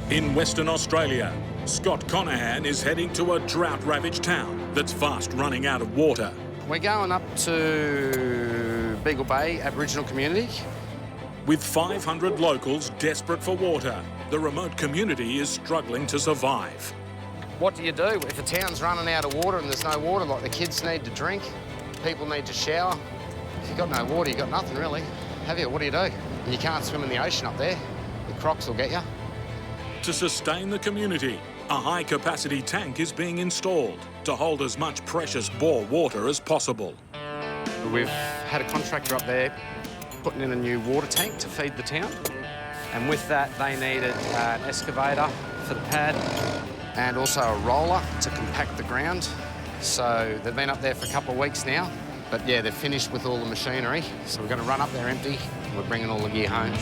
In Western Australia, Scott Conohan is heading to a drought-ravaged town that's fast running out of water. We're going up to Beagle Bay Aboriginal community. With 500 locals desperate for water, the remote community is struggling to survive. What do you do if a town's running out of water and there's no water? Like, the kids need to drink, people need to shower. If you've got no water, you've got nothing really, have you? What do you do? And you can't swim in the ocean up there. The crocs will get you. To sustain the community, a high-capacity tank is being installed to hold as much precious bore water as possible. We've had a contractor up there putting in a new water tank to feed the town. And with that, they needed an excavator for the pad and also a roller to compact the ground. So they've been up there for a couple of weeks now. But yeah, they're finished with all the machinery. So we're going to run up there empty and we're bringing all the gear home.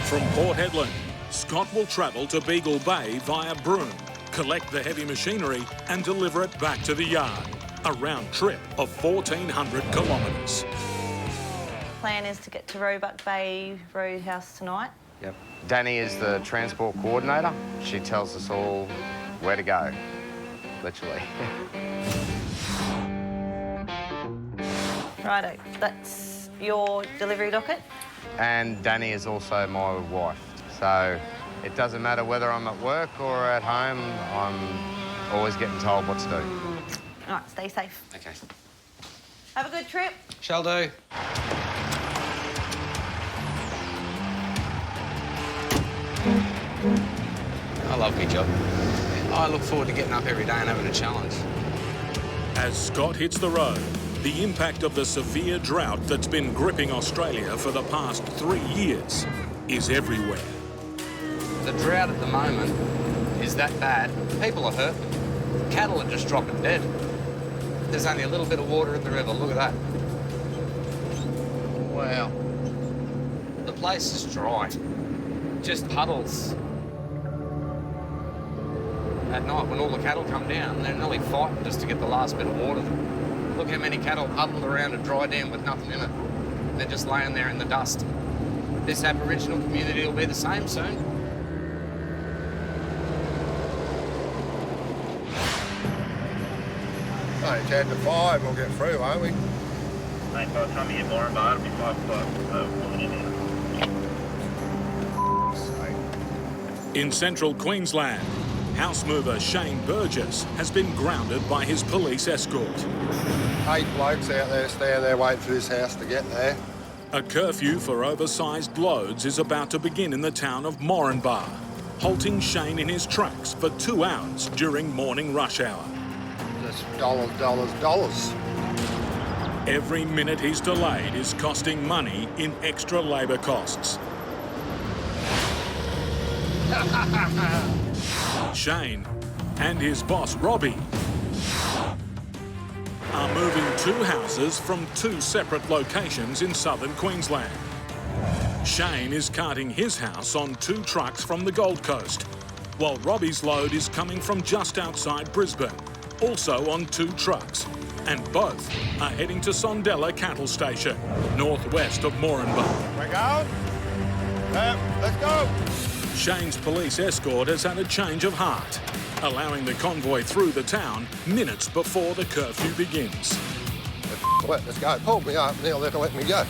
From Port Hedland, Scott will travel to Beagle Bay via Broome, collect the heavy machinery and deliver it back to the yard. A round trip of 1,400 kilometres. Plan is to get to Roebuck Bay Roadhouse tonight. Yep. Danny is the transport coordinator. She tells us all where to go, literally. Righto, that's your delivery docket. And Danny is also my wife. So it doesn't matter whether I'm at work or at home, I'm always getting told what to do. All right, stay safe. Okay. Have a good trip. Shall do. I love my job. I look forward to getting up every day and having a challenge. As Scott hits the road, the impact of the severe drought that's been gripping Australia for the past 3 years is everywhere. The drought at the moment is that bad. People are hurt. Cattle are just dropping dead. There's only a little bit of water in the river. Look at that. Wow. The place is dry. Just puddles. At night, when all the cattle come down, they're nearly fighting just to get the last bit of water. Look how many cattle huddled around a dry dam with nothing in it. They're just laying there in the dust. This Aboriginal community will be the same soon. Hey, 10 to 5, we'll get through, won't we? Mate, by the time you get more involved, it'll be 5 o'clock. In central Queensland, house mover Shane Burgess has been grounded by his police escort. 8 blokes out there standing there waiting for this house to get there. A curfew for oversized loads is about to begin in the town of Moranbah, halting Shane in his tracks for 2 hours during morning rush hour. Just dollars. Every minute he's delayed is costing money in extra labour costs. Shane and his boss, Robbie, are moving 2 houses from 2 separate locations in southern Queensland. Shane is carting his house on 2 trucks from the Gold Coast, while Robbie's load is coming from just outside Brisbane, also on 2 trucks, and both are heading to Sondela Cattle Station, northwest of Moranbah. We go? Let's go. Shane's police escort has had a change of heart, allowing the convoy through the town minutes before the curfew begins. Let's go. Pulled me up, they'll let me go.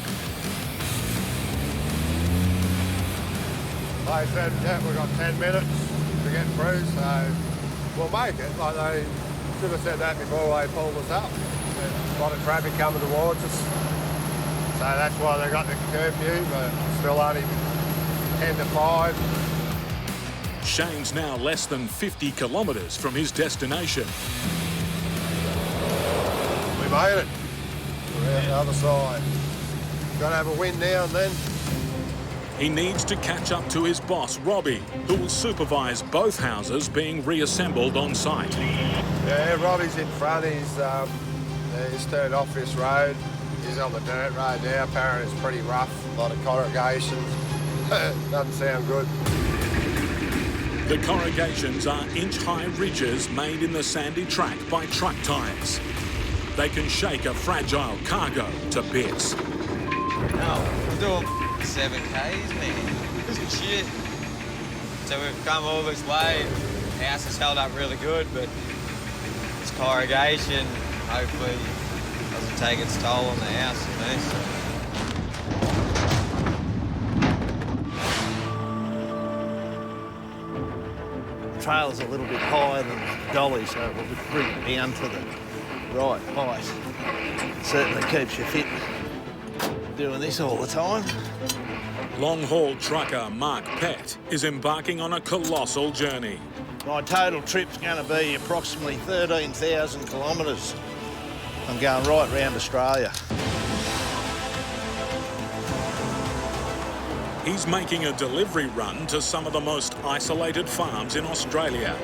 They said, yeah, we've got 10 minutes to get through, so we'll make it. Like, they should have said that before they pulled us up. There's a lot of traffic coming towards us. So that's why they got the curfew, but still only 10 to 5. Shane's now less than 50 kilometres from his destination. We made it. We're out the other side. Got to have a win now and then. He needs to catch up to his boss, Robbie, who will supervise both houses being reassembled on site. Yeah, Robbie's in front. He's turned off this road. He's on the dirt road now. Apparently it's pretty rough. A lot of corrugations. Doesn't sound good. The corrugations are inch-high ridges made in the sandy track by truck tyres. They can shake a fragile cargo to bits. No, we're doing 7 Ks, man. This is shit. So we've come all this way. The house has held up really good, but this corrugation hopefully doesn't take its toll on the house, you know. So. The trailer's a little bit higher than the dolly, so we'll bring it down to the right height. It certainly keeps you fit doing this all the time. Long-haul trucker Mark Pett is embarking on a colossal journey. My total trip's going to be approximately 13,000 kilometres. I'm going right round Australia. He's making a delivery run to some of the most isolated farms in Australia.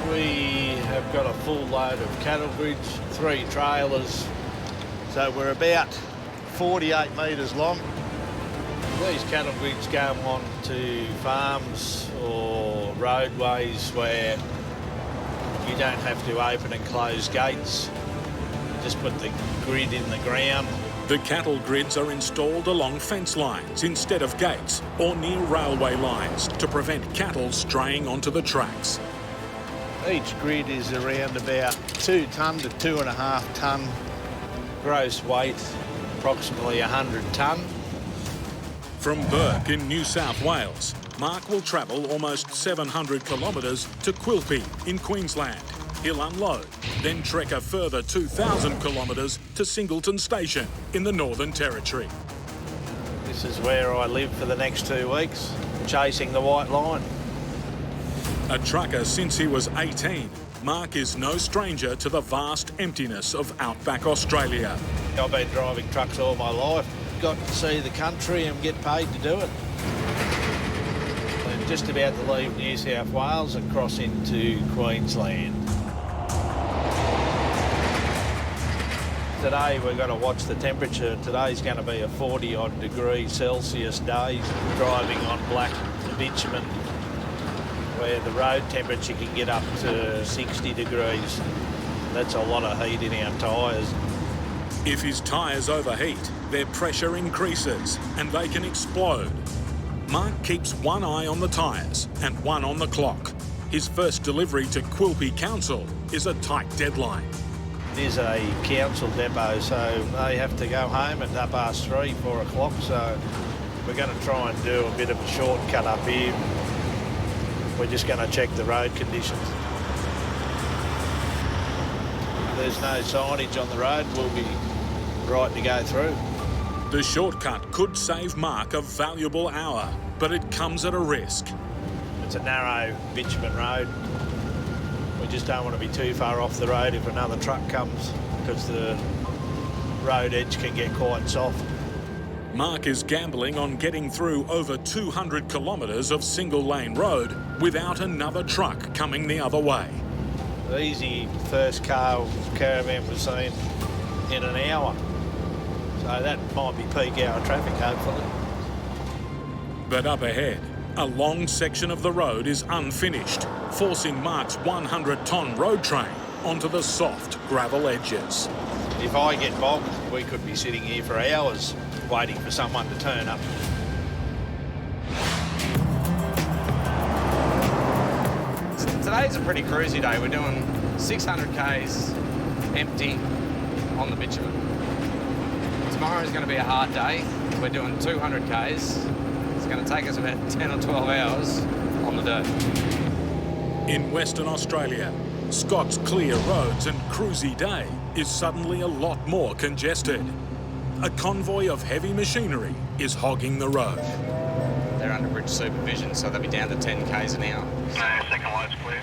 We have got a full load of cattle grids, 3 trailers, so we're about 48 metres long. These cattle grids go on to farms or roadways where you don't have to open and close gates. You just put the grid in the ground. The cattle grids are installed along fence lines instead of gates or near railway lines to prevent cattle straying onto the tracks. Each grid is around about 2 tonne to 2.5 tonne. Gross weight, approximately 100 tonne. From Burke in New South Wales, Mark will travel almost 700 kilometres to Quilpie in Queensland. He'll unload, then trek a further 2,000 kilometres to Singleton Station in the Northern Territory. This is where I live for the next 2 weeks, chasing the white line. A trucker since he was 18, Mark is no stranger to the vast emptiness of outback Australia. I've been driving trucks all my life. Got to see the country and get paid to do it. I'm just about to leave New South Wales and cross into Queensland. Today we've got to watch the temperature. Today's going to be a 40-odd degree Celsius day, driving on black bitumen, where the road temperature can get up to 60 degrees. That's a lot of heat in our tyres. If his tyres overheat, their pressure increases and they can explode. Mark keeps one eye on the tyres and one on the clock. His first delivery to Quilpie Council is a tight deadline. It is a council depot, so they have to go home at 3:30, 4 o'clock, so we're going to try and do a bit of a shortcut up here. We're just going to check the road conditions. There's no signage on the road, we'll be right to go through. The shortcut could save Mark a valuable hour, but it comes at a risk. It's a narrow bitumen road. We just don't want to be too far off the road if another truck comes, because the road edge can get quite soft. Mark is gambling on getting through over 200 kilometres of single-lane road without another truck coming the other way. The easy first caravan was seen in an hour. So that might be peak hour traffic, hopefully. But up ahead, a long section of the road is unfinished, forcing Mark's 100-tonne road train onto the soft gravel edges. If I get bogged, we could be sitting here for hours waiting for someone to turn up. Today's a pretty cruisy day. We're doing 600 k's empty on the bitumen. Tomorrow's going to be a hard day. We're doing 200 k's. It's going to take us about 10 or 12 hours on the dirt. In Western Australia, Scott's clear roads and cruisy day is suddenly a lot more congested. A convoy of heavy machinery is hogging the road. They're under bridge supervision, so they'll be down to 10 k's an hour. Second line's clear.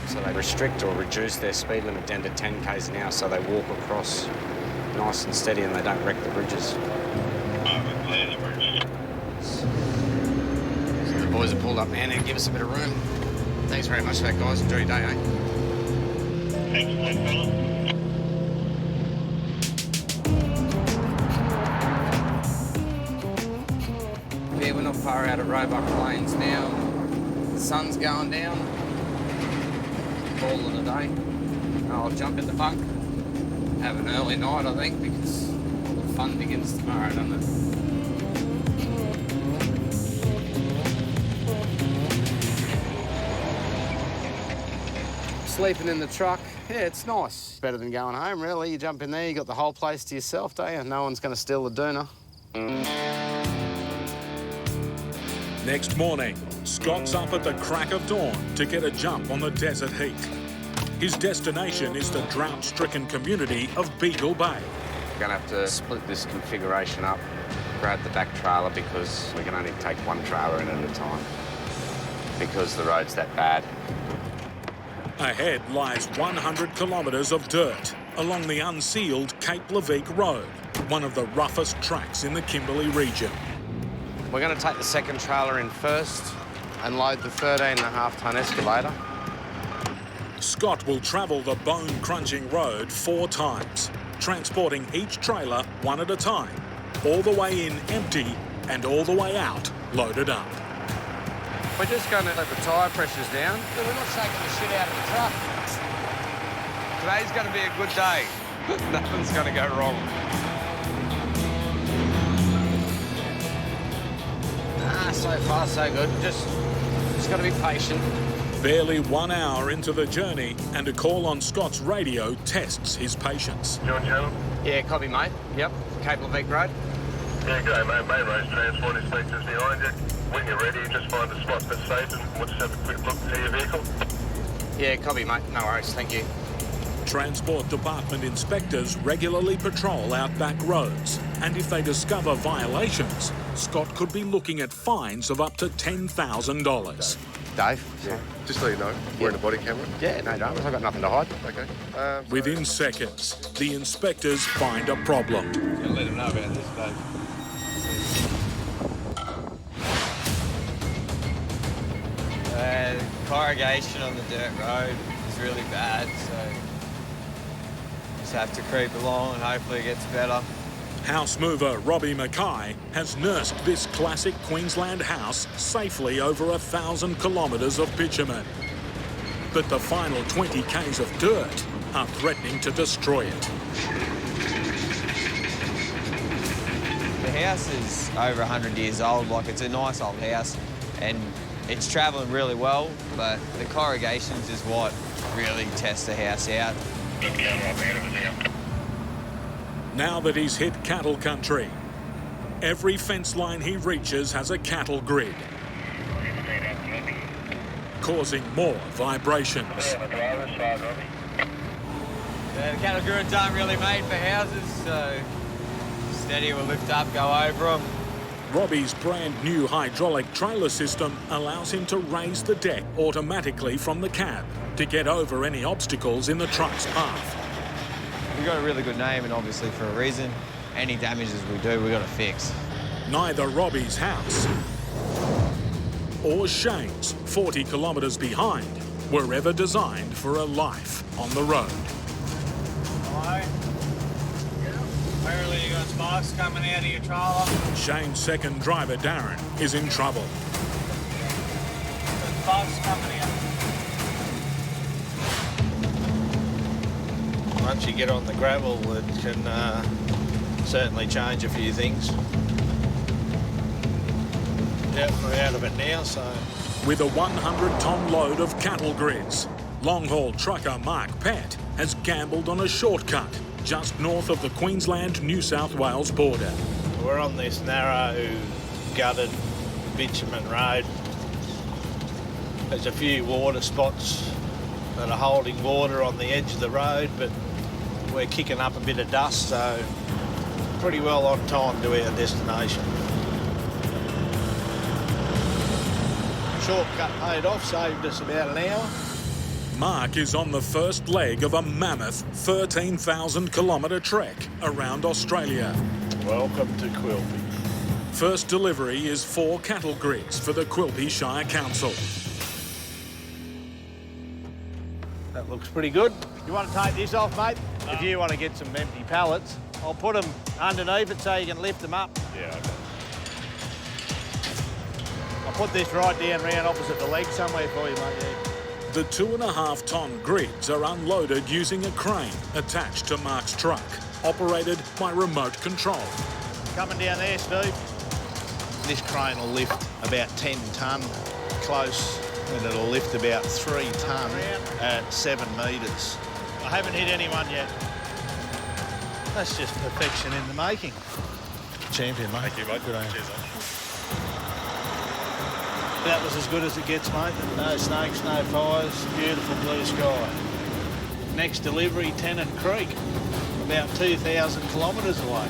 So they restrict or reduce their speed limit down to 10 k's an hour, so they walk across nice and steady and they don't wreck the bridges. We're clear the bridge. So the boys have pulled up now and give us a bit of room. Thanks very much for that, guys. Enjoy your day, eh? Thanks, fella. Yeah, we're not far out of Roebuck Plains now. The sun's going down. All of the day. I'll jump in the bunk. Have an early night, I think, because all the fun begins tomorrow, doesn't it? Sleeping in the truck, yeah, it's nice. Better than going home, really. You jump in there, you got the whole place to yourself, don't you? No one's going to steal the doona. Next morning, Scott's up at the crack of dawn to get a jump on the desert heat. His destination is the drought-stricken community of Beagle Bay. We're going to have to split this configuration up, grab the back trailer because we can only take one trailer in at a time because the road's that bad. Ahead lies 100 kilometres of dirt along the unsealed Cape Leveque Road, one of the roughest tracks in the Kimberly region. We're going to take the second trailer in first and load the 13.5-tonne excavator. Scott will travel the bone-crunching road 4 times, transporting each trailer one at a time, all the way in empty and all the way out loaded up. We're just going to let the tyre pressures down. We're not shaking the shit out of the truck. Today's going to be a good day. Nothing's going to go wrong. So far, so good. Just got to be patient. Barely 1 hour into the journey, and a call on Scott's radio tests his patience. You on channel? Yeah, copy, mate. Yep, Cape Leveque Road. Yeah, go, mate. Main road's transport inspectors behind you. When you're ready, just find a spot that's safe and we'll just have a quick look to your vehicle. Yeah, copy, mate. No worries, thank you. Transport Department inspectors regularly patrol outback roads, and if they discover violations, Scott could be looking at fines of up to $10,000. Dave? Yeah. Just so you know, we're in a body camera. Yeah, no dramas. I've got nothing to hide. Okay. Within seconds, the inspectors find a problem. Gonna let him know about this, Dave. Corrugation on the dirt road is really bad, so just have to creep along and hopefully it gets better. House mover Robbie McKay has nursed this classic Queensland house safely over 1,000 kilometres of bitumen. But the final 20 k's of dirt are threatening to destroy it. The house is over 100 years old, like it's a nice old house, and it's travelling really well, but the corrugations is what really tests the house out. Now that he's hit cattle country, every fence line he reaches has a cattle grid, causing more vibrations. The cattle grids aren't really made for houses, so steady will lift up, go over them. Robbie's brand new hydraulic trailer system allows him to raise the deck automatically from the cab to get over any obstacles in the truck's path. We've got a really good name, and obviously for a reason. Any damages we do, we've got to fix. Neither Robbie's house or Shane's, 40 kilometres behind, were ever designed for a life on the road. Hi. Apparently you got sparks coming out of your trailer. Shane's second driver, Darren, is in trouble. There's sparks coming out. Once you get on the gravel, it can certainly change a few things. Yep, we're out of it now, so... With a 100-tonne load of cattle grids, long-haul trucker Mark Pett has gambled on a shortcut just north of the Queensland-New South Wales border. We're on this narrow, gutted bitumen road. There's a few water spots that are holding water on the edge of the road, but we're kicking up a bit of dust, so pretty well on time to our destination. Shortcut paid off, saved us about an hour. Mark is on the first leg of a mammoth 13,000-kilometre trek around Australia. Welcome to Quilpie. First delivery is 4 cattle grids for the Quilpie Shire Council. That looks pretty good. You want to take this off, mate? If you want to get some empty pallets, I'll put them underneath it so you can lift them up. Yeah, okay. I'll put this right down round opposite the leg somewhere for you, mate. Yeah. The 2.5-tonne grids are unloaded using a crane attached to Mark's truck, operated by remote control. Coming down there, Steve. This crane will lift about 10 tonne close and it'll lift about 3 tonne at 7 metres. I haven't hit anyone yet. That's just perfection in the making. Champion, mate. Thank you, mate. Good on you. Cheers, mate. That was as good as it gets, mate. No snakes, no fires, beautiful blue sky. Next delivery, Tennant Creek, about 2,000 kilometres away.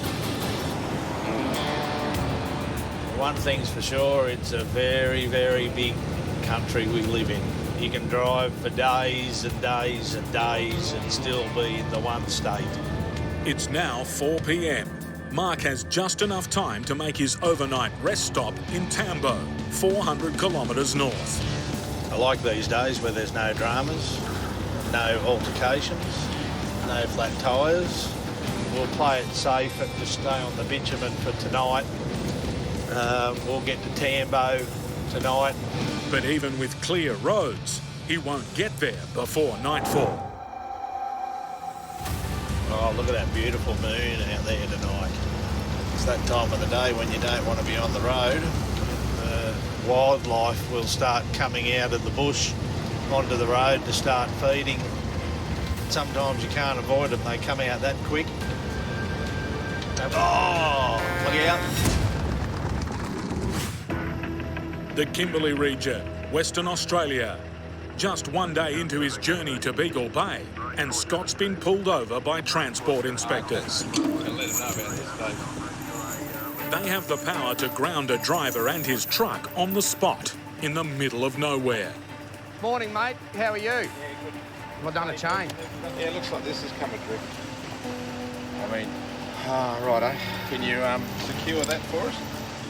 One thing's for sure, it's a very, very big country we live in. You can drive for days and days and days and still be in the one state. It's now 4 p.m. Mark has just enough time to make his overnight rest stop in Tambo, 400 kilometres north. I like these days where there's no dramas, no altercations, no flat tyres. We'll play it safe and just stay on the bitumen for tonight. We'll get to Tambo tonight. But even with clear roads, he won't get there before nightfall. Oh, look at that beautiful moon out there tonight. It's that time of the day when you don't want to be on the road. Wildlife will start coming out of the bush onto the road to start feeding. Sometimes you can't avoid them, they come out that quick. Oh, look out. The Kimberly region, Western Australia. Just one day into his journey to Beagle Bay, and Scott's been pulled over by transport inspectors. They have the power to ground a driver and his truck on the spot in the middle of nowhere. Morning, mate. How are you? Yeah, good. I've done a chain. Yeah, it looks like this has come adrift. I mean, righto. Can you secure that for us?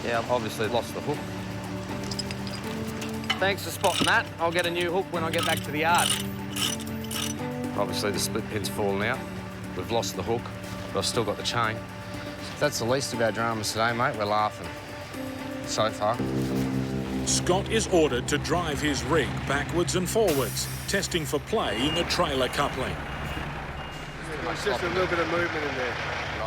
Yeah, I've obviously lost the hook. Thanks for spotting that. I'll get a new hook when I get back to the yard. Obviously, the split pin's fallen out. We've lost the hook, but I've still got the chain. That's the least of our dramas today, mate. We're laughing. So far. Scott is ordered to drive his rig backwards and forwards, testing for play in the trailer coupling. There's just a little bit of movement in there.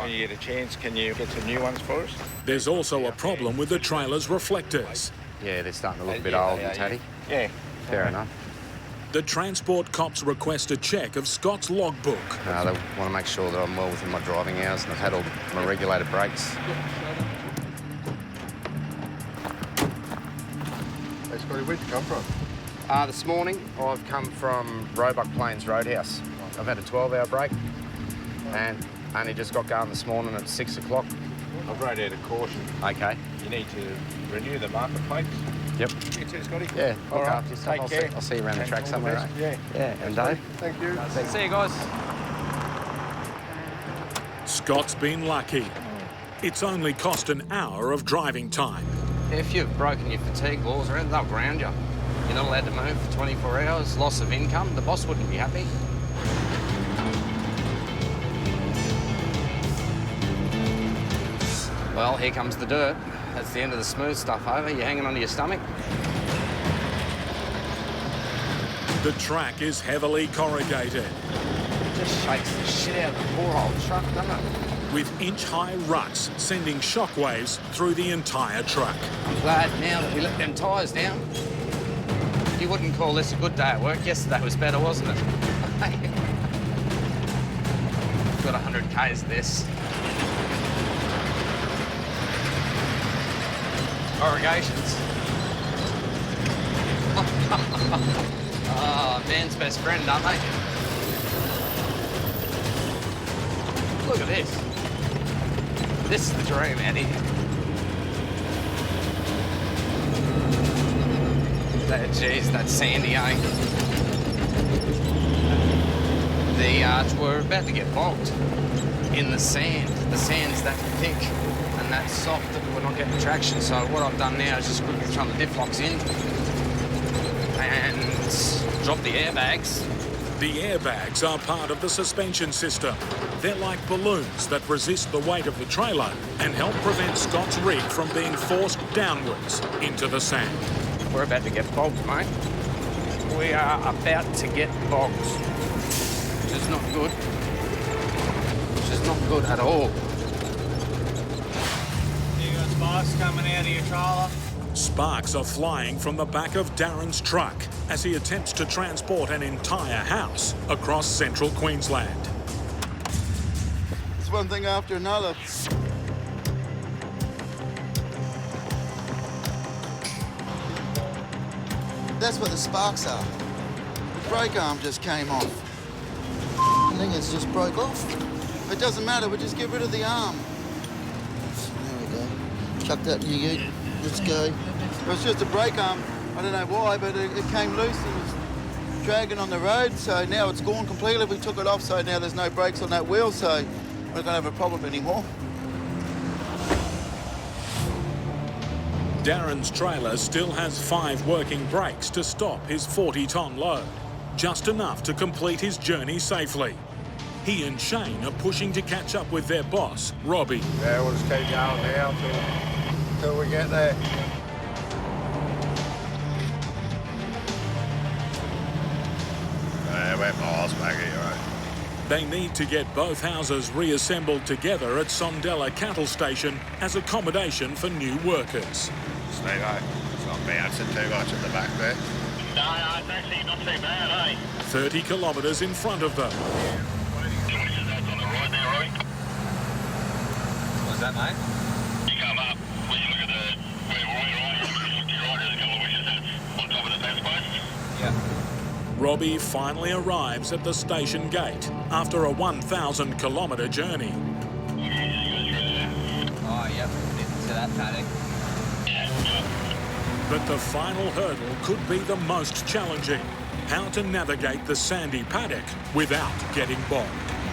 When you get a chance, can you get some new ones for us? There's also a problem with the trailer's reflectors. Yeah, they're starting to look a bit old and tatty. Yeah. Fair enough. The transport cops request a check of Scott's logbook. They want to make sure that I'm well within my driving hours and I've had all my regulated brakes. Hey, Scotty, where'd you come from? This morning, I've come from Roebuck Plains Roadhouse. I've had a 12-hour break and only just got going this morning at 6 o'clock. I've wrote out a caution. Okay. You need to renew the marker plates. Yep. You too, Scotty. Yeah, All look right. after yourself. Take care. I'll see you around the track All somewhere, best. right? Yeah, and Dave. Thank you. See you guys. Scott's been lucky. It's only cost an hour of driving time. If you've broken your fatigue laws or anything, they'll ground you. You're not allowed to move for 24 hours, loss of income. The boss wouldn't be happy. Well, here comes the dirt. That's the end of the smooth stuff over. You're hanging onto your stomach. The track is heavily corrugated, It just shakes the shit out of the poor old truck, doesn't it? with inch-high ruts sending shockwaves through the entire truck. I'm glad now that we let them tyres down. You wouldn't call this a good day at work. Yesterday was better, wasn't it? Got 100 Ks of this. Corrugations. Oh, man's best friend, aren't they? Look at this. This is the dream, Eddie. Jeez, that's sandy, eh? We're about to get bogged in the sand. The sand's that thick and that soft that we're not getting traction. So what I've done now is just quickly thrown the diff locks in and drop the airbags. The airbags are part of the suspension system. They're like balloons that resist the weight of the trailer and help prevent Scott's rig from being forced downwards into the sand. We're about to get bogged, mate. We are about to get bogged. Which is not good. Which is not good at all. You got sparks coming out of your trailer. Sparks are flying from the back of Darren's truck as he attempts to transport an entire house across central Queensland. It's one thing after another. That's what the sparks are. The brake arm just came off. I think it's just broke off. It doesn't matter, we just get rid of the arm. There we go. Chuck that in your ute. Let's go. It was just a brake arm. I don't know why, but it came loose. It was dragging on the road, so now it's gone completely. We took it off, so now there's no brakes on that wheel, so we're not going to have a problem anymore. Darren's trailer still has 5 working brakes to stop his 40-ton load, just enough to complete his journey safely. He and Shane are pushing to catch up with their boss, Robbie. Yeah, we'll just keep going now till we get there. We're miles back here, right? They need to get both houses reassembled together at Sondela Cattle Station as accommodation for new workers. Steve, it's not bouncing too much at the back there. No, it's actually not too bad, eh? 30 kilometres in front of them. That's on the right there, Robbie. What's that, mate? You come up, when you look at the where you are, you look to your right, there's a couple of wishes that's on top of the fence post. Yeah. Robbie finally arrives at the station gate after a 1,000-kilometre journey. Oh, yep. Into that paddock. But the final hurdle could be the most challenging. How to navigate the sandy paddock without getting bogged.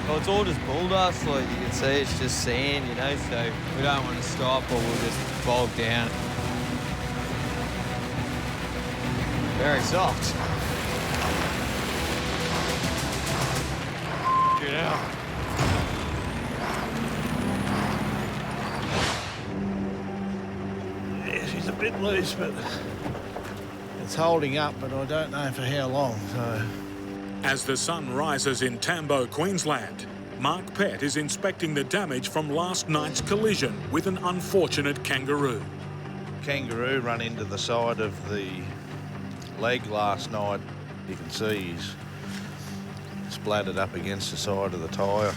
Well, it's all just bull dust, like you can see, it's just sand, you know, so we don't want to stop or we'll just bog down. Very soft. Get out. Yeah, she's a bit loose, but it's holding up, but I don't know for how long, so... As the sun rises in Tambo, Queensland, Mark Pett is inspecting the damage from last night's collision with an unfortunate kangaroo. Kangaroo run into the side of the leg last night. You can see he's splattered up against the side of the tyre,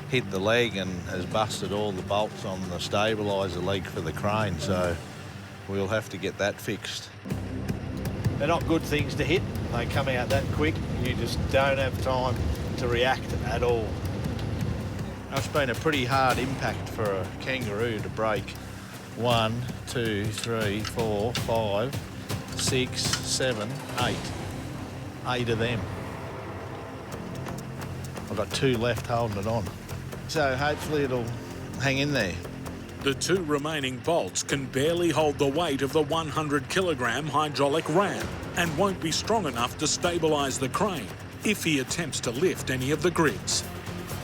hit the leg and has busted all the bolts on the stabiliser leg for the crane, so we'll have to get that fixed. They're not good things to hit. They come out that quick. You just don't have time to react at all. That's been a pretty hard impact for a kangaroo to break. 1, 2, 3, 4, 5, 6, 7, 8. 8 of them. I've got 2 left holding it on. So hopefully it'll hang in there. The 2 remaining bolts can barely hold the weight of the 100-kilogram hydraulic ram and won't be strong enough to stabilise the crane if he attempts to lift any of the grids.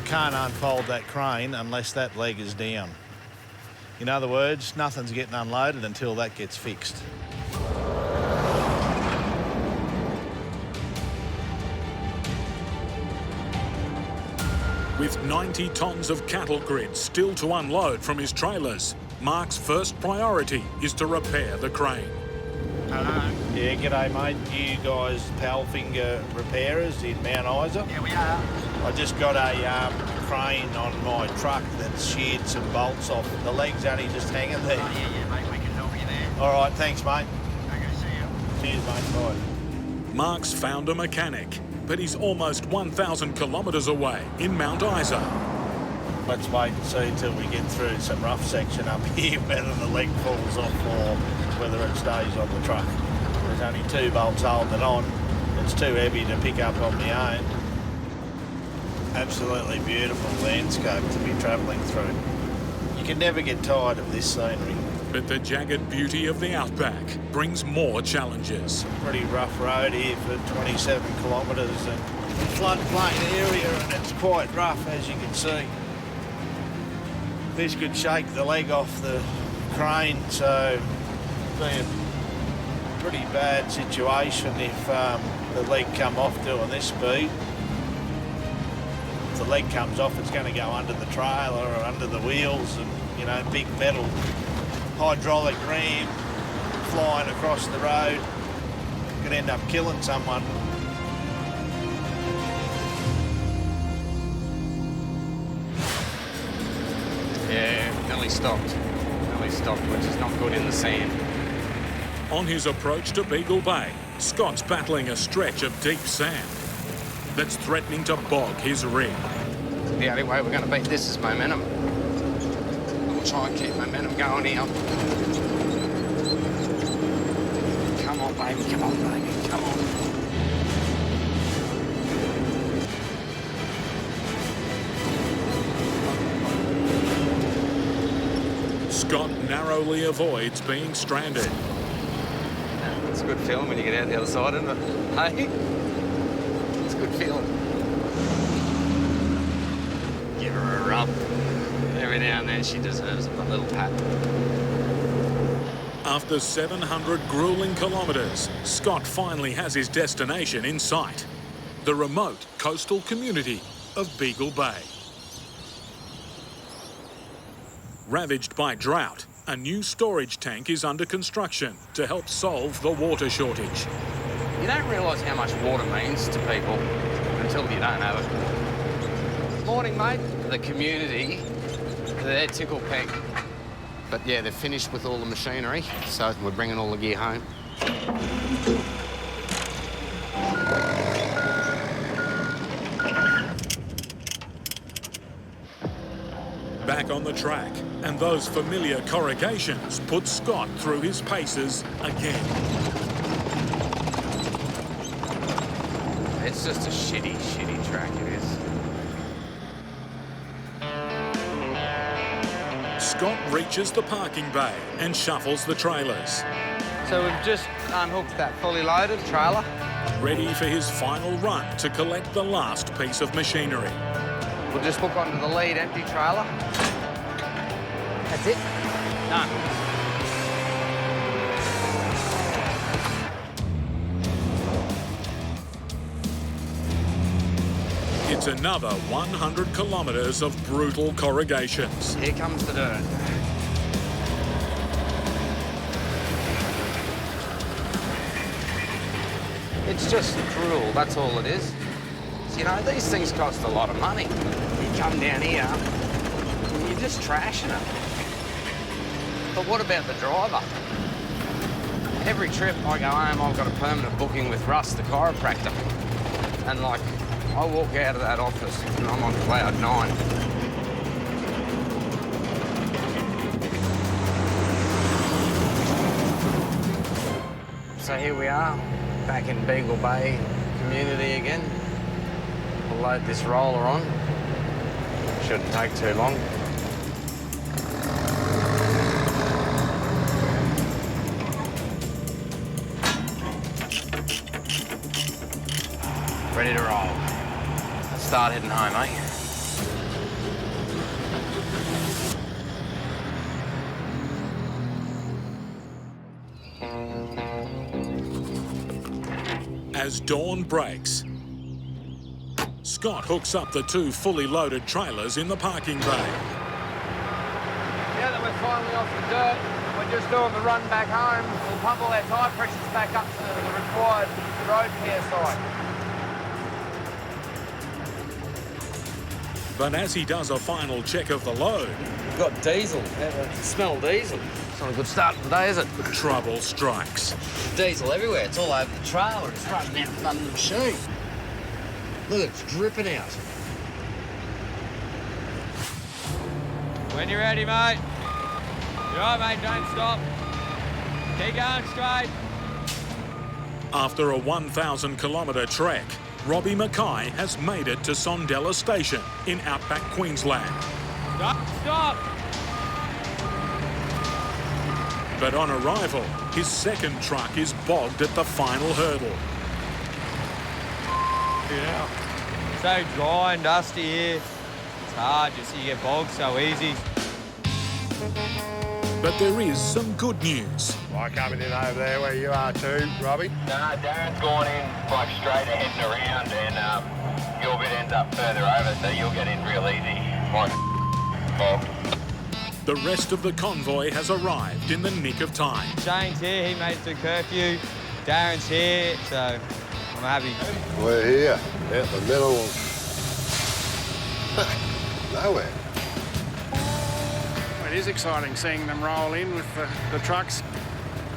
Can't unfold that crane unless that leg is down. In other words, nothing's getting unloaded until that gets fixed. With 90 tonnes of cattle grid still to unload from his trailers, Mark's first priority is to repair the crane. Hello. Yeah, g'day, mate. You guys Powellfinger repairers in Mount Isa? Yeah, we are. I just got a crane on my truck that's sheared some bolts off. The leg's only just hanging there. Oh, yeah, mate, we can help you there. All right, thanks, mate. Okay, see you. Cheers, mate. Bye. Mark's found a mechanic, but he's almost 1,000 kilometres away in Mount Isa. Let's wait and see till we get through some rough section up here, whether the leg falls off or whether it stays on the truck. There's only 2 bolts holding it on. It's too heavy to pick up on my own. Absolutely beautiful landscape to be travelling through. You can never get tired of this scenery. But the jagged beauty of the outback brings more challenges. Pretty rough road here for 27 kilometres and floodplain area, and it's quite rough, as you can see. This could shake the leg off the crane, so it'd be a pretty bad situation if the leg come off doing this speed. If the leg comes off, it's going to go under the trailer or under the wheels, and, you know, big metal hydraulic ram flying across the road. Could end up killing someone. Yeah, nearly stopped, which is not good in the sand. On his approach to Beagle Bay, Scott's battling a stretch of deep sand that's threatening to bog his rig. The only way we're going to beat this is momentum. We'll try and keep momentum going here. Come on, baby, come on, baby, come on. Scott narrowly avoids being stranded. It's a good feeling when you get out the other side, isn't it? Hey? It's a good feeling. Give her a rub. Every now and then she deserves a little pat. After 700 grueling kilometres, Scott finally has his destination in sight. The remote coastal community of Beagle Bay. Ravaged by drought, a new storage tank is under construction to help solve the water shortage. You don't realise how much water means to people until you don't have it. Morning, mate. The community, they're tickle pink. But yeah, they're finished with all the machinery, so we're bringing all the gear home. Back on the track, and those familiar corrugations put Scott through his paces again. It's just a shitty track, it is. Scott reaches the parking bay and shuffles the trailers. So we've just unhooked that fully loaded trailer. Ready for his final run to collect the last piece of machinery. We'll just hook onto the lead empty trailer. That's it. Done. It's another 100 kilometres of brutal corrugations. Here comes the dirt. It's just cruel, that's all it is. So, you know, these things cost a lot of money. You come down here, and you're just trashing it. But what about the driver? Every trip I go home, I've got a permanent booking with Russ, the chiropractor. And, like, I walk out of that office and I'm on cloud 9. So here we are, back in Beagle Bay community again. We'll load this roller on. Shouldn't take too long. Ready to roll. Let's start heading home, eh? As dawn breaks, Scott hooks up the two fully loaded trailers in the parking bay. Now that we're finally off the dirt, we're just doing the run back home. We'll pump all our tyre pressures back up to the required road PSI. But as he does a final check of the load, We've got diesel. Smell diesel. It's not a good start to the day, is it? trouble strikes. Diesel everywhere. It's all over the trailer. It's running out from under the machine. Look, it's dripping out. When you're ready, mate. You're all right, mate, don't stop. Keep going straight. After a 1,000 kilometre trek, Robbie McKay has made it to Sondela Station in Outback Queensland. Stop! But on arrival, his second truck is bogged at the final hurdle. Yeah. So dry and dusty here. It's hard, you see, you get bogged so easy. But there is some good news. Like coming in over there where you are too, Robbie? Nah, Darren's gone in like straight ahead and around, and your bit ends up further over, so you'll get in real easy. Like, bogged. The rest of the convoy has arrived in the nick of time. Shane's here, he made it to curfew. Darren's here, so I'm happy. We're here, out the middle of nowhere. It is exciting seeing them roll in with the trucks.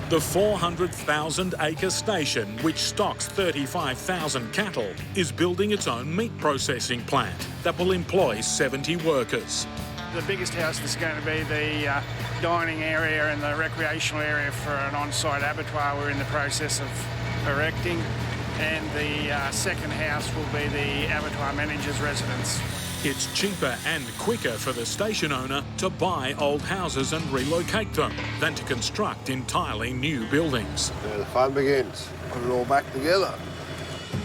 The 400,000-acre station, which stocks 35,000 cattle, is building its own meat processing plant that will employ 70 workers. The biggest house is going to be the dining area and the recreational area for an on-site abattoir we're in the process of erecting. And the second house will be the abattoir manager's residence. It's cheaper and quicker for the station owner to buy old houses and relocate them than to construct entirely new buildings. There the fun begins. Put it all back together.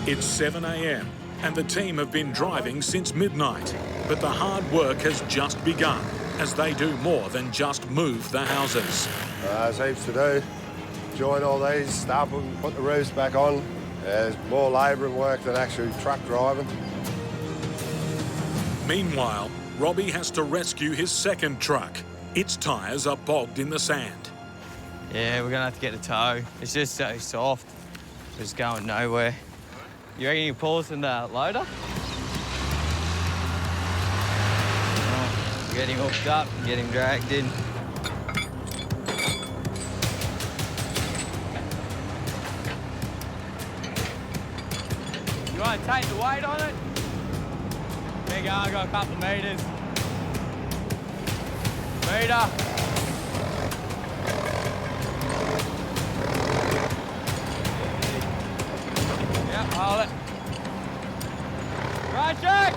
It's 7 a.m. and the team have been driving since midnight, but the hard work has just begun as they do more than just move the houses. There's heaps to do. Join all these, start them, put the roofs back on. There's more labouring work than actually truck driving. Meanwhile, Robbie has to rescue his second truck. Its tyres are bogged in the sand. Yeah, we're gonna have to get a tow. It's just so soft. It's going nowhere. You reckon you can pull us in the loader? Get him hooked up, get him dragged in. You want to take the weight on it? There you go, I got a couple of metres. Metre. Yep, hold it. Right check!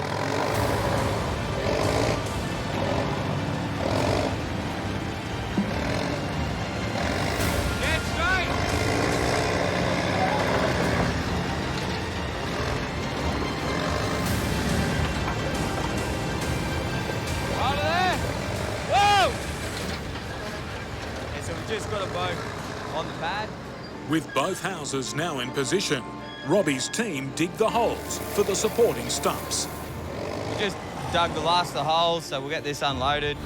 Get straight! Hold it there! Whoa! Okay, so we've just got a boat on the pad. With both houses now in position, Robbie's team dig the holes for the supporting stumps. We just dug the last of the holes, so we'll get this unloaded.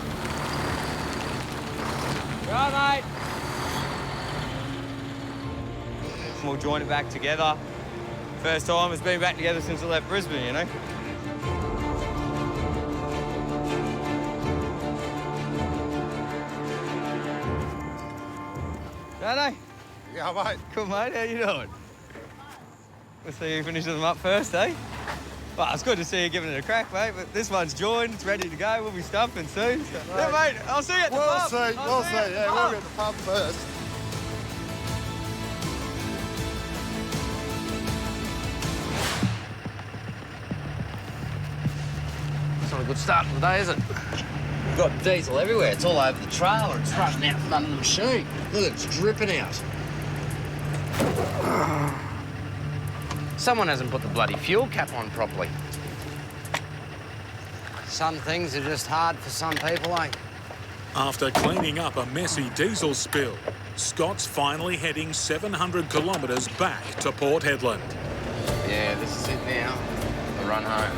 Right, mate. We'll join it back together. First time it's been back together since I left Brisbane, you know? Righto. Yeah, mate. Cool, mate. How you doing? We'll see you finishing them up first, eh? Well, it's good to see you giving it a crack, mate, but this one's joined, it's ready to go. We'll be stumping soon. So, yeah, mate, I'll see you at the pub. We'll see. Yeah, we'll get the pub first. It's not a good start to the day, is it? We've got diesel everywhere. It's all over the trailer. It's rushing out from under the machine. Look, it's dripping out. Someone hasn't put the bloody fuel cap on properly. Some things are just hard for some people, eh? After cleaning up a messy diesel spill, Scott's finally heading 700 kilometres back to Port Hedland. Yeah, this is it now. The run home.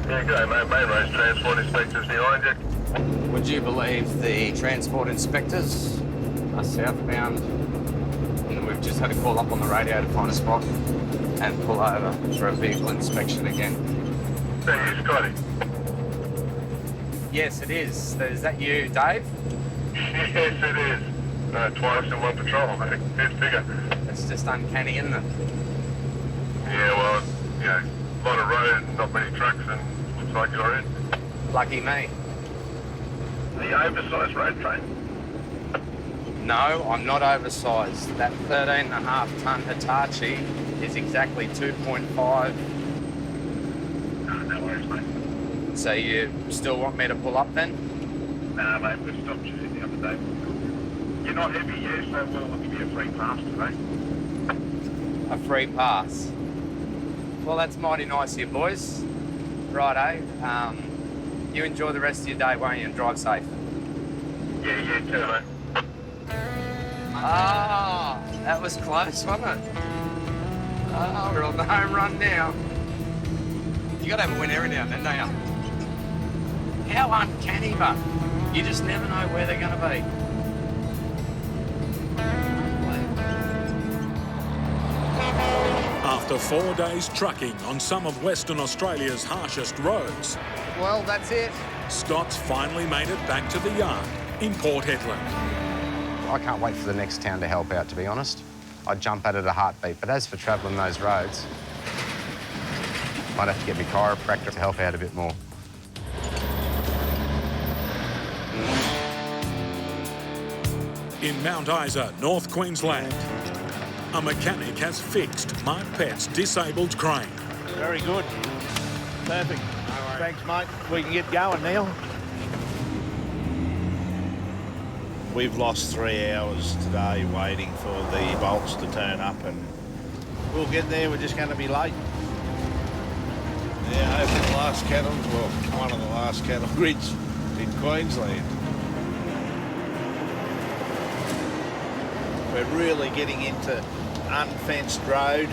Yeah, go, mate. Main road's transport inspectors behind you. Would you believe the transport inspectors are southbound, and we've just had to call up on the radio to find a spot and pull over for a vehicle inspection again. Hey, you, Scotty? Yes, it is. Is that you, Dave? Yes, it is. Twice in one patrol, mate. It's bigger. It's just uncanny, isn't it? Yeah, well, you know, a lot of road, not many trucks, and looks like you're in. Lucky me. The oversized road train. No, I'm not oversized. That 13.5-tonne Hitachi is exactly 2.5. No worries, mate. So you still want me to pull up then? Nah, mate, we stopped you the other day. You're not heavy, yeah, so we'll give you a free pass today. A free pass? Well, that's mighty nice of you, boys. Righto. You enjoy the rest of your day, won't you, and drive safe? Yeah, too, mate. Ah, that was close, wasn't it? Oh, we're on the home run now. You got to have a win every now and then, don't you? How uncanny, but you just never know where they're going to be. After 4 days trucking on some of Western Australia's harshest roads, Well, that's it. Scott's finally made it back to the yard in Port Hedland. I can't wait for the next town to help out, to be honest. I'd jump at it a heartbeat, but as for travelling those roads, I'd have to get my chiropractor to help out a bit more. In Mount Isa, North Queensland, a mechanic has fixed Mark Pett's disabled crane. Very good. Perfect. Thanks, mate. We can get going now. We've lost 3 hours today waiting for the bolts to turn up, and we'll get there. We're just going to be late. Yeah, hopefully the last cattle, well, one of the last cattle grids in Queensland. We're really getting into unfenced road.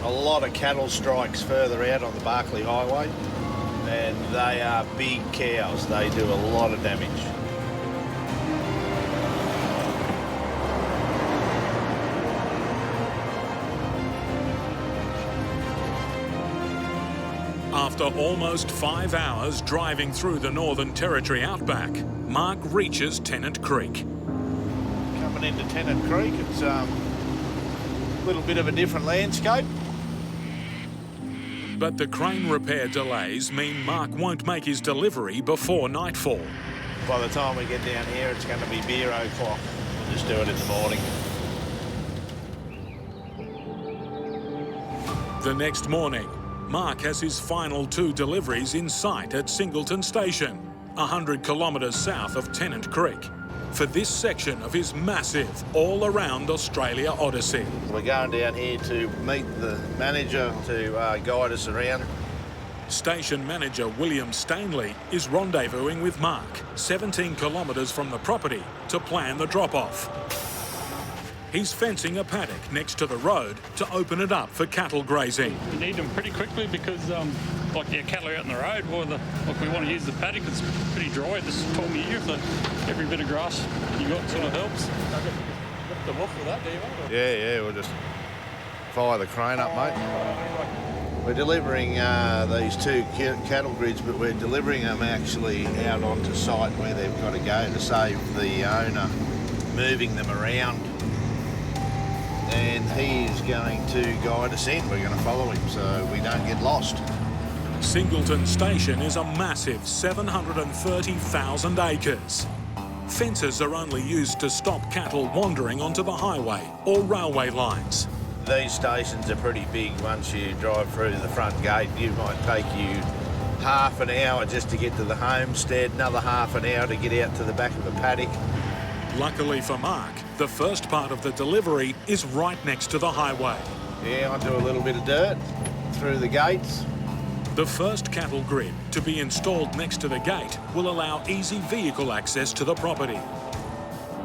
A lot of cattle strikes further out on the Barkly Highway, and they are big cows. They do a lot of damage. After almost 5 hours driving through the Northern Territory outback, Mark reaches Tennant Creek. Coming into Tennant Creek, it's a little bit of a different landscape. But the crane repair delays mean Mark won't make his delivery before nightfall. By the time we get down here, it's going to be beer o'clock. We'll just do it in the morning. The next morning, Mark has his final 2 deliveries in sight at Singleton Station, 100 kilometres south of Tennant Creek, for this section of his massive all-around Australia odyssey. We're going down here to meet the manager to guide us around. Station manager William Stanley is rendezvousing with Mark, 17 kilometres from the property, to plan the drop-off. He's fencing a paddock next to the road to open it up for cattle grazing. You need them pretty quickly because, like, your cattle are out in the road, or we want to use the paddock. It's pretty dry this time of year, so every bit of grass you got sort of helps. The wolf with that, do you? Yeah, we'll just fire the crane up, mate. We're delivering these 2 cattle grids, but we're delivering them actually out onto site where they've got to go to save the owner moving them around. And he is going to guide us in. We're going to follow him so we don't get lost. Singleton Station is a massive 730,000 acres. Fences are only used to stop cattle wandering onto the highway or railway lines. These stations are pretty big. Once you drive through the front gate, you might take you half an hour just to get to the homestead, another half an hour to get out to the back of the paddock. Luckily for Mark, the first part of the delivery is right next to the highway. Yeah, I do a little bit of dirt through the gates. The first cattle grid to be installed next to the gate will allow easy vehicle access to the property.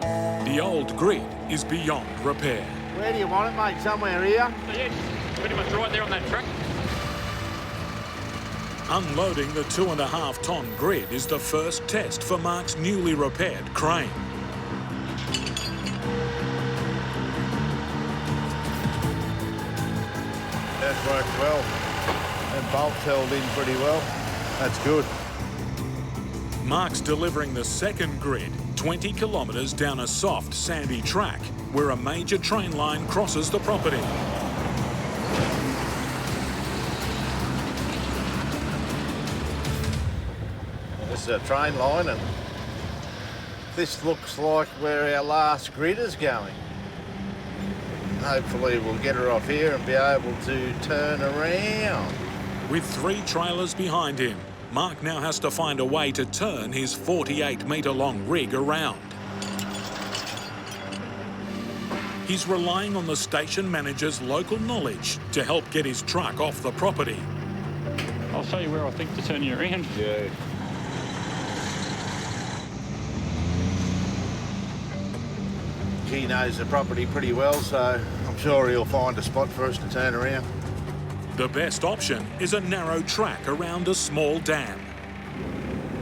The old grid is beyond repair. Where do you want it, mate? Somewhere here? Yeah, pretty much right there on that track. Unloading the 2.5-ton grid is the first test for Mark's newly repaired crane. That worked well. That bolt's held in pretty well. That's good. Mark's delivering the second grid 20 kilometres down a soft, sandy track where a major train line crosses the property. This is a train line, and this looks like where our last grid is going. Hopefully we'll get her off here and be able to turn around. With 3 trailers behind him, Mark now has to find a way to turn his 48-metre-long rig around. He's relying on the station manager's local knowledge to help get his truck off the property. I'll show you where I think to turn you around. Yeah. He knows the property pretty well, so I'm sure he'll find a spot for us to turn around. The best option is a narrow track around a small dam.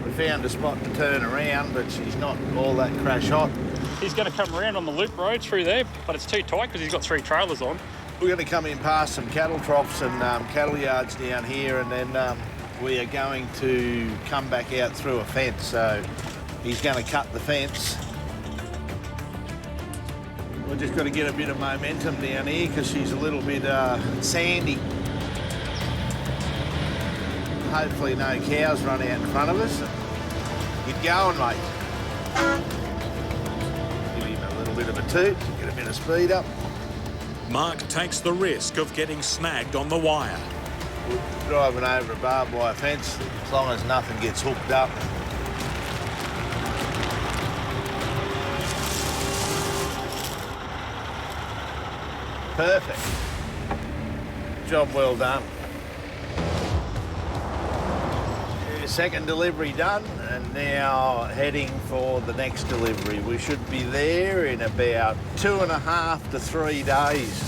We found a spot to turn around, but she's not all that crash hot. He's going to come around on the loop road through there, but it's too tight because he's got 3 trailers on. We're going to come in past some cattle troughs and cattle yards down here, and then we are going to come back out through a fence. So he's going to cut the fence. We've just got to get a bit of momentum down here because she's a little bit sandy. Hopefully no cows run out in front of us. Get going, mate. Give him a little bit of a toot, get a bit of speed up. Mark takes the risk of getting snagged on the wire. We're driving over a barbed wire fence as long as nothing gets hooked up. Perfect. Job well done. Second delivery done, and now heading for the next delivery. We should be there in about 2.5 to 3 days.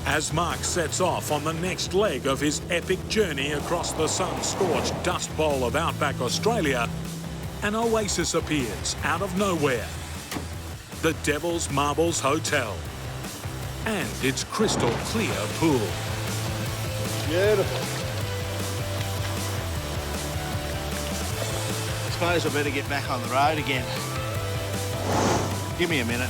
As Mark sets off on the next leg of his epic journey across the sun-scorched dust bowl of Outback Australia, an oasis appears out of nowhere. The Devil's Marbles Hotel and its crystal clear pool. Beautiful. I suppose I better get back on the road again. Give me a minute.